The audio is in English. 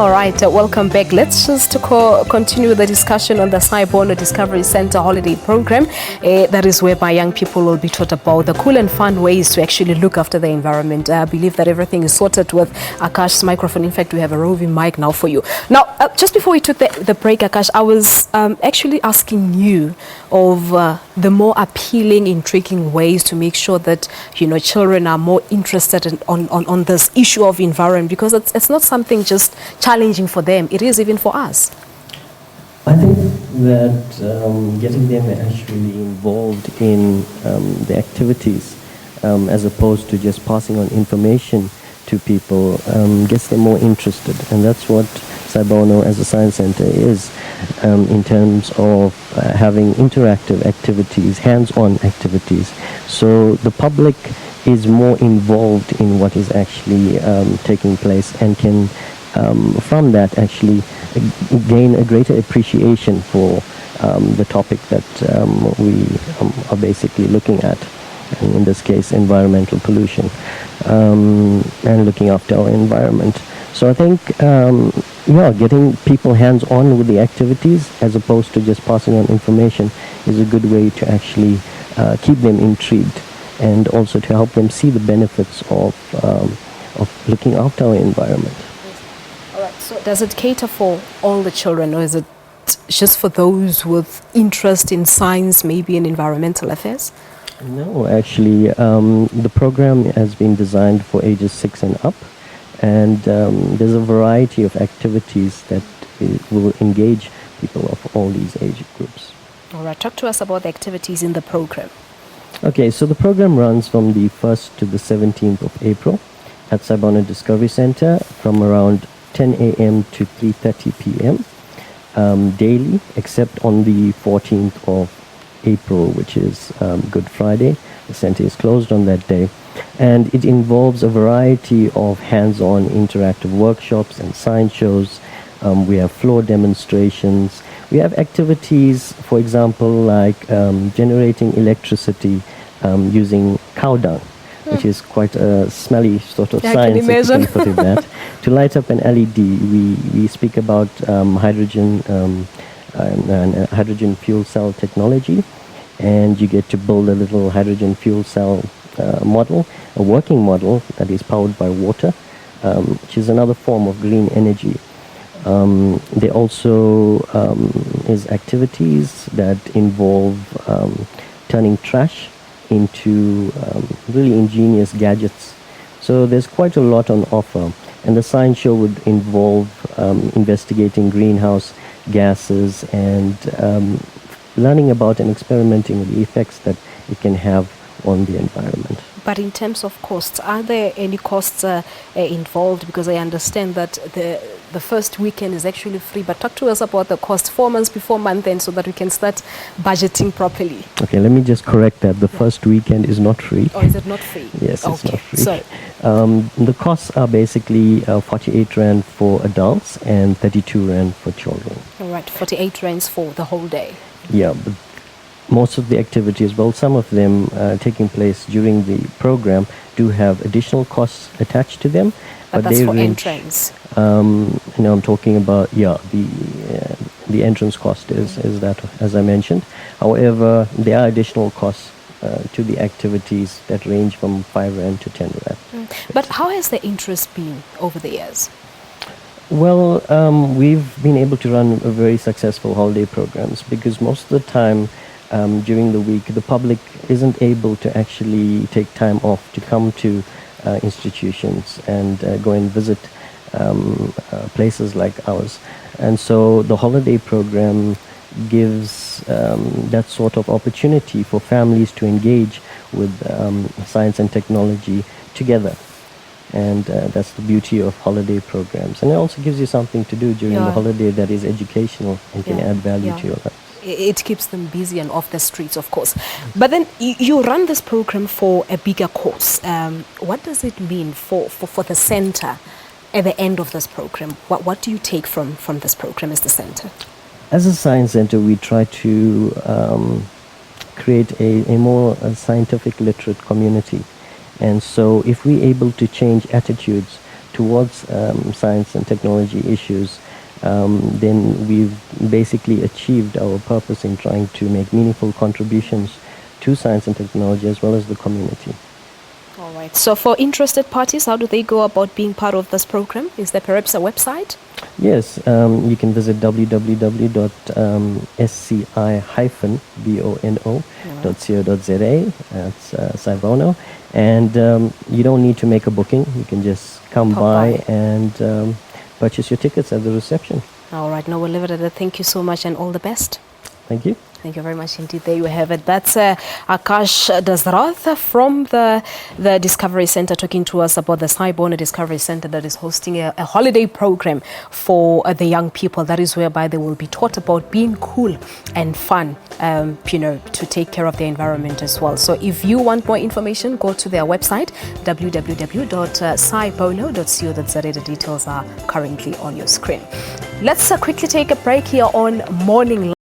All right, welcome back. Let's just continue the discussion on the Sci-Bono Discovery Centre holiday program. That is whereby young people will be taught about the cool and fun ways to actually look after the environment. I believe that everything is sorted with Akash's microphone. In fact, we have a roving mic now for you. Now, just before we took the break, Akash, I was actually asking you of the more appealing, intriguing ways to make sure that, you know, children are more interested on this issue of environment, because it's not something just challenging for them, it is even for us. I think that getting them actually involved in the activities as opposed to just passing on information to people gets them more interested, and that's what SciBono as a science center is, in terms of having interactive activities, hands-on activities, so the public is more involved in what is actually taking place and can from that actually gain a greater appreciation for the topic that we are basically looking at, and in this case environmental pollution, and looking after our environment. So I think getting people hands-on with the activities as opposed to just passing on information is a good way to actually keep them intrigued, and also to help them see the benefits of looking after our environment. So does it cater for all the children, or is it just for those with interest in science, maybe in environmental affairs? No, actually, the program has been designed for ages 6 and up, and there's a variety of activities that will engage people of all these age groups. All right, talk to us about the activities in the program. Okay, so the program runs from the 1st to the 17th of April at Sci-Bono Discovery Centre from around 10 a.m. to 3:30 p.m. Daily, except on the 14th of April, which is Good Friday. The centre is closed on that day, and it involves a variety of hands-on interactive workshops and science shows. We have floor demonstrations. We have activities, for example, like generating electricity using cow dung, which is quite a smelly sort of science, if you can put it that. To light up an LED, we speak about hydrogen and hydrogen fuel cell technology, and you get to build a little hydrogen fuel cell model, a working model that is powered by water, which is another form of green energy. There also is activities that involve turning trash into really ingenious gadgets. So there's quite a lot on offer, and the science show would involve investigating greenhouse gases and learning about and experimenting with the effects that it can have on the environment. But in terms of costs, are there any costs involved? Because I understand that the first weekend is actually free, but talk to us about the cost 4 months before month end so that we can start budgeting properly. Okay, let me just correct that. The first weekend is not free. Oh, is it not free? Yes, it's not free. So the costs are basically 48 Rand for adults and 32 Rand for children. All right, 48 Rands for the whole day. Yeah, but most of the activities, well, some of them taking place during the program do have additional costs attached to them. But that's for entrance. I'm talking about, the entrance cost is that, as I mentioned. However, there are additional costs to the activities that range from 5 Rand to 10 Rand. But how has the interest been over the years? Well, we've been able to run a very successful holiday programs, because most of the time during the week the public isn't able to actually take time off to come to institutions and go and visit places like ours. And so the holiday program gives that sort of opportunity for families to engage with science and technology together. And that's the beauty of holiday programs. And it also gives you something to do during the holiday that is educational and can add value to your life. It keeps them busy and off the streets, of course. But then you run this program for a bigger cause. What does it mean for the center at the end of this program? What do you take from this program as the center? As a science center, we try to create a more scientific literate community. And so if we're able to change attitudes towards science and technology issues, then we've basically achieved our purpose in trying to make meaningful contributions to science and technology as well as the community. All right. So for interested parties, how do they go about being part of this program? Is there perhaps a website? Yes, you can visit www.sci-bono.co.za. That's SciBono. And you don't need to make a booking. You can just come by and purchase your tickets at the reception. All right. No, we'll leave it at that. Thank you so much and all the best. Thank you. Thank you very much indeed. There you have it. That's Akash Dusrath from the Discovery Centre talking to us about the Sci-Bono Discovery Centre that is hosting a holiday program for the young people. That is whereby they will be taught about being cool and fun, to take care of the environment as well. So if you want more information, go to their website, www.scibono.co.za. The details are currently on your screen. Let's quickly take a break here on Morning